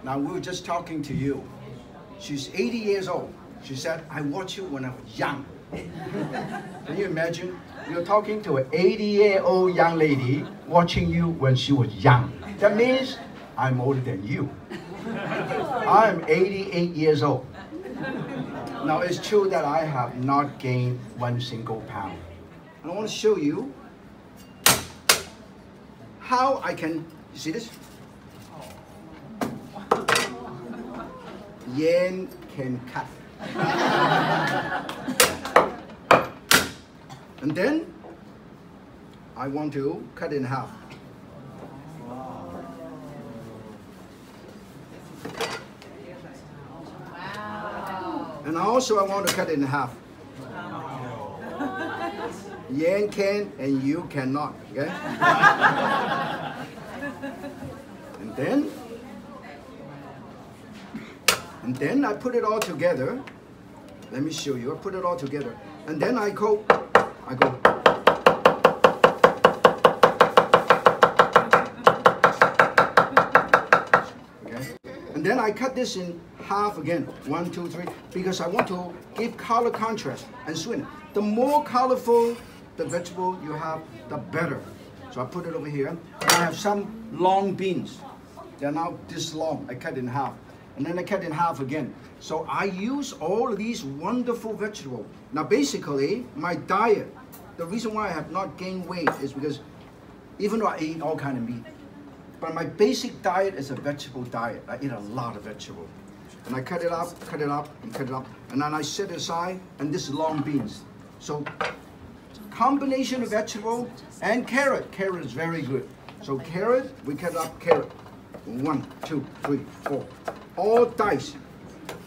Now we were just talking to you. She's 80 years old. She said, I watched you when I was young. Can you imagine? You're talking to an 80-year-old young lady watching you when she was young. That means I'm older than you. I'm 88 years old. Now it's true that I have not gained 1 single pound. And I want to show you how I can, you see this? Yen can cut. And then I want to cut it in half. And also I want to cut it in half. Yen can and you cannot, okay? And then I put it all together. Let me show you. I put it all together. And then I go. Okay? And then I cut this in half again. 1, 2, 3. Because I want to give color contrast and sweetness. The more colorful the vegetable you have, the better. So I put it over here. I have some long beans. They're now this long. I cut in half. And then I cut in half again. So I use all of these wonderful vegetables. Now basically, my diet, the reason why I have not gained weight is because even though I eat all kind of meat, but my basic diet is a vegetable diet. I eat a lot of vegetables. And I cut it up, and cut it up, and then I set it aside, and this is long beans. So combination of vegetable and carrot. Carrot is very good. So carrot, we cut up carrot. 1, 2, 3, 4. All diced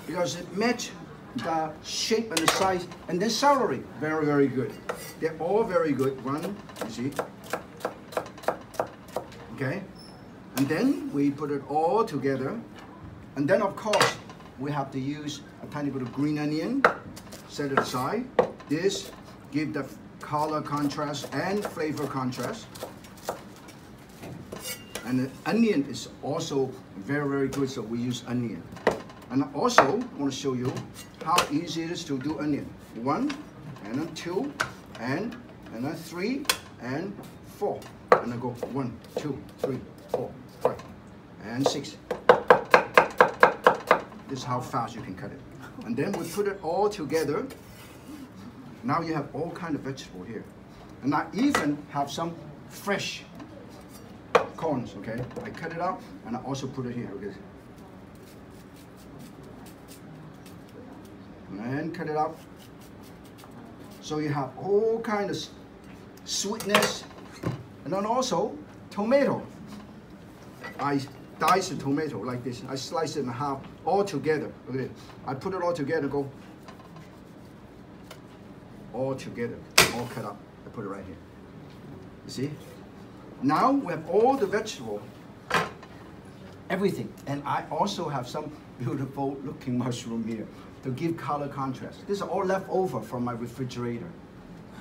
because it matches the shape and the size. And then celery, very, very good. They're all very good. One, you see. Okay. And then we put it all together. And then of course, we have to use a tiny bit of green onion. Set it aside. This gives the color contrast and flavor contrast. And the onion is also very, very good, so we use onion. And I also want to show you how easy it is to do onion. 1, and then 2, and then 3, and 4. And I go 1, 2, 3, 4, 5, and 6. This is how fast you can cut it. And then we put it all together. Now you have all kind of vegetable here. And I even have some fresh corns, okay? I cut it up and I also put it here, okay? And cut it up. So you have all kind of sweetness. And then also tomato. I dice the tomato like this. I slice it in half all together. Okay? I put it all together, go all together, all cut up. I put it right here. You see? Now we have all the vegetable, everything. And I also have some beautiful looking mushroom here to give color contrast. This is all left over from my refrigerator.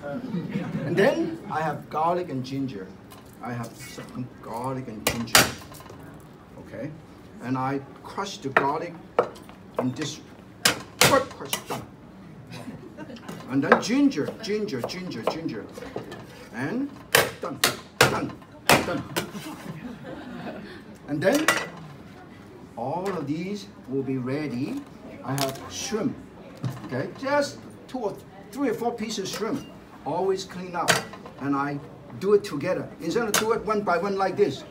And then I have garlic and ginger. I have some garlic and ginger. Okay? And I crush the garlic in this, crush, done. And then ginger. And done. And then all of these will be ready. I have shrimp, okay? Just 3 or 4 pieces of shrimp. Always clean up, and I do it together. Instead of do it one by one like this,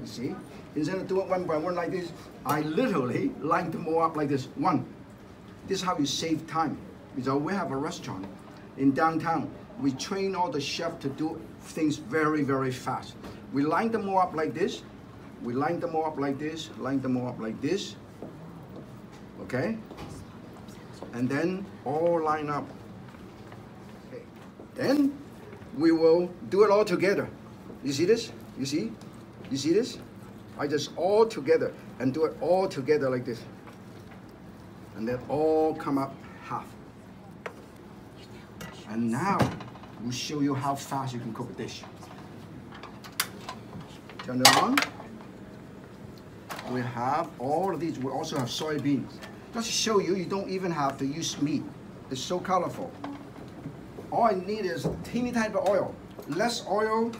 you see? Instead of do it one by one like this, I literally line them all up like this. One. This is how you save time. Because we have a restaurant in downtown. We train all the chefs to do things very, very fast. We line them all up like this. We line them all up like this, line them all up like this. Okay? And then all line up. Okay. Then we will do it all together. You see this? You see? You see this? I just all together and do it all together like this. And then all come up half. And now we'll show you how fast you can cook a dish. Turn it on. we have all of these. We also have soybeans. Just to show you, you don't even have to use meat. It's so colorful. All I need is a teeny tiny bit of oil. Less oil,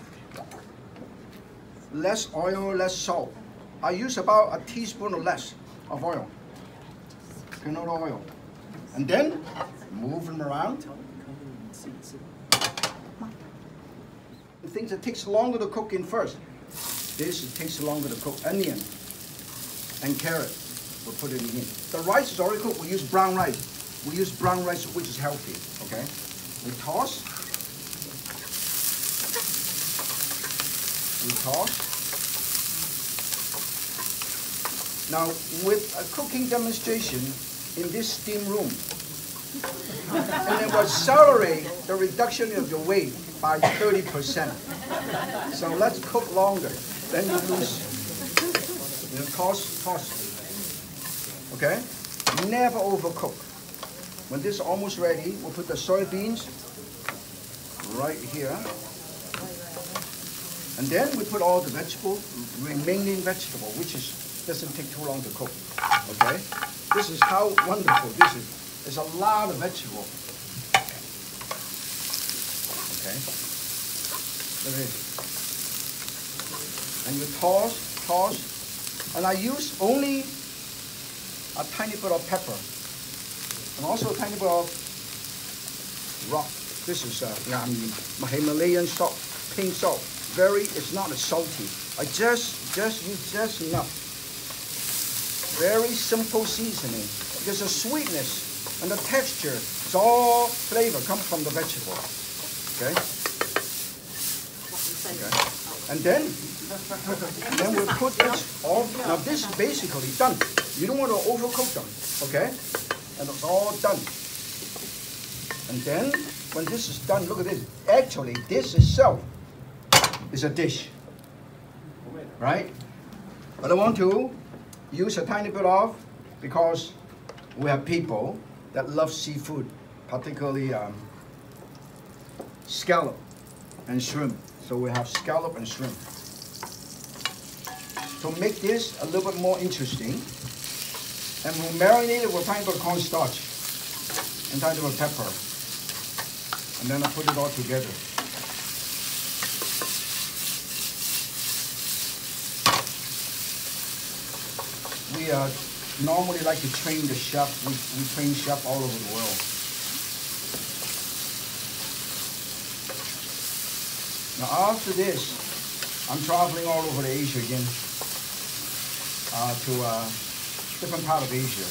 less salt. I use about a teaspoon or less of oil. Canola oil. And then move them around. The things that takes longer to cook in first. This takes longer to cook. Onion and carrot. We'll put it in. The rice is already cooked. We use brown rice. We use brown rice, which is healthy. Okay. We toss. We toss. Now, with a cooking demonstration in this steam room, and it will accelerate the reduction of your weight by 30%. So let's cook longer. Then you lose. You know, toss. Okay? Never overcook. When this is almost ready, we'll put the soybeans right here. And then we put all the remaining vegetable, which doesn't take too long to cook. Okay? This is how wonderful this is. There's a lot of vegetable. Okay? Look at this. And you toss. And I use only a tiny bit of pepper. And also a tiny bit of rock. This is Himalayan salt, pink salt. It's not as salty. I just use just enough. Very simple seasoning. Because the sweetness and the texture, it's all flavor comes from the vegetable. Okay? Okay. And then we'll put this all. Now this is basically done. You don't want to overcook them. Okay? And it's all done. And then when this is done, look at this. Actually, this itself is a dish. Right? But I want to use a tiny bit of, because we have people that love seafood, particularly scallop and shrimp. So we have scallop and shrimp. To make this a little bit more interesting, and we'll marinate it with a tiny bit of cornstarch and a tiny bit of pepper. And then I put it all together. We normally like to train the chef. We train chefs all over the world. Now after this, I'm traveling all over Asia again, to different part of Asia.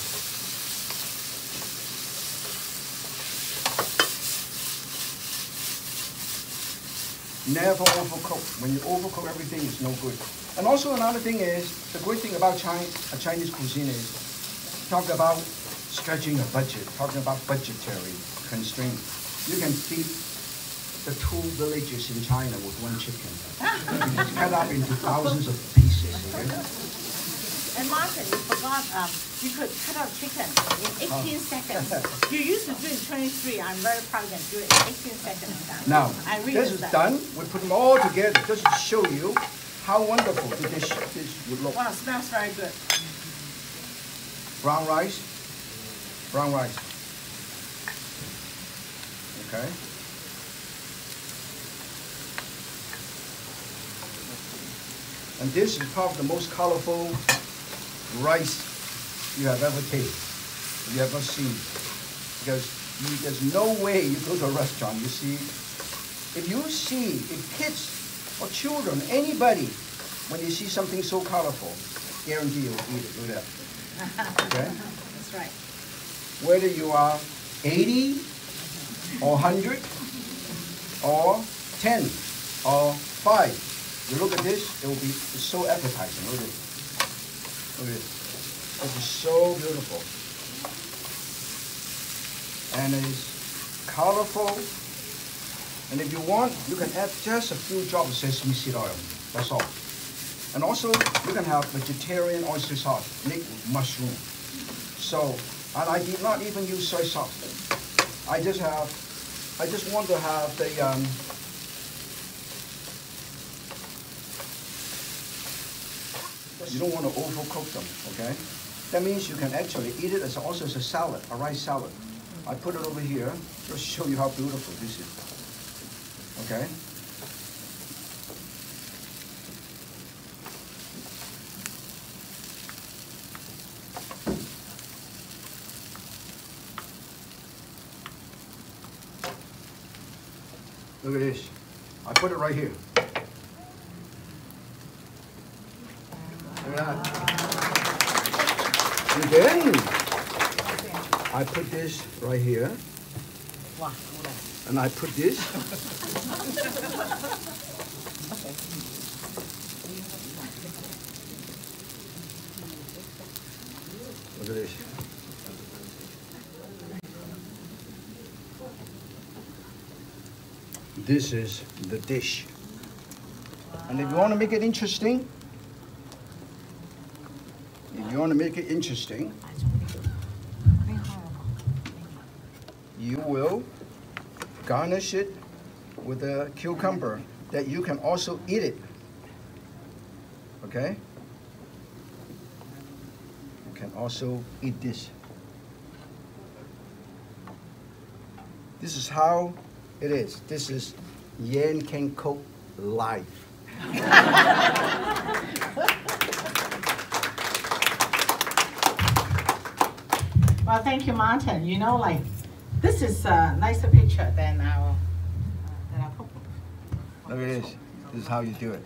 Never overcook. When you overcook everything, it's no good. And also another thing is, the great thing about Chinese cuisine is, talk about stretching a budget, talking about budgetary constraints. You can feed the 2 villages in China with 1 chicken. It's cut up into thousands of pieces. Okay? And Martin, you forgot you could cut out chicken in 18 seconds. You used to do it in 23. I'm very proud that you do it in 18 seconds. Now, this is done. We put them all together just to show you how wonderful the dish would look. Wow, it smells very good. Brown rice. Brown rice. Okay. And this is probably the most colorful rice you have ever tasted, you have ever seen. Because there's no way you go to a restaurant, you see, if kids or children, anybody, when you see something so colorful, guarantee you'll eat it. Look at that. Okay? That's right. Whether you are 80 or 100 or 10 or 5, you look at this, it's so appetizing. Look at it. Look at it. This is so beautiful. And it's colorful. And if you want, you can add just a few drops of sesame seed oil. That's all. And also, you can have vegetarian oyster sauce made with mushroom. So, and I did not even use soy sauce. I just want to have the You don't want to overcook them, okay? That means you can actually eat it as also as a salad, a rice salad. I put it over here just to show you how beautiful this is, okay? Look at this. I put it right here. Look at that. And then I put this right here. And I put this. Look at this. This is the dish. And if you want to make it interesting, you will garnish it with a cucumber that you can also eat it. Okay? You can also eat this. This is how it is. This is Yan Can Cook live. Well, thank you, Martin. You know, like, this is a nicer picture than our cookbook. Look at this. This is how you do it.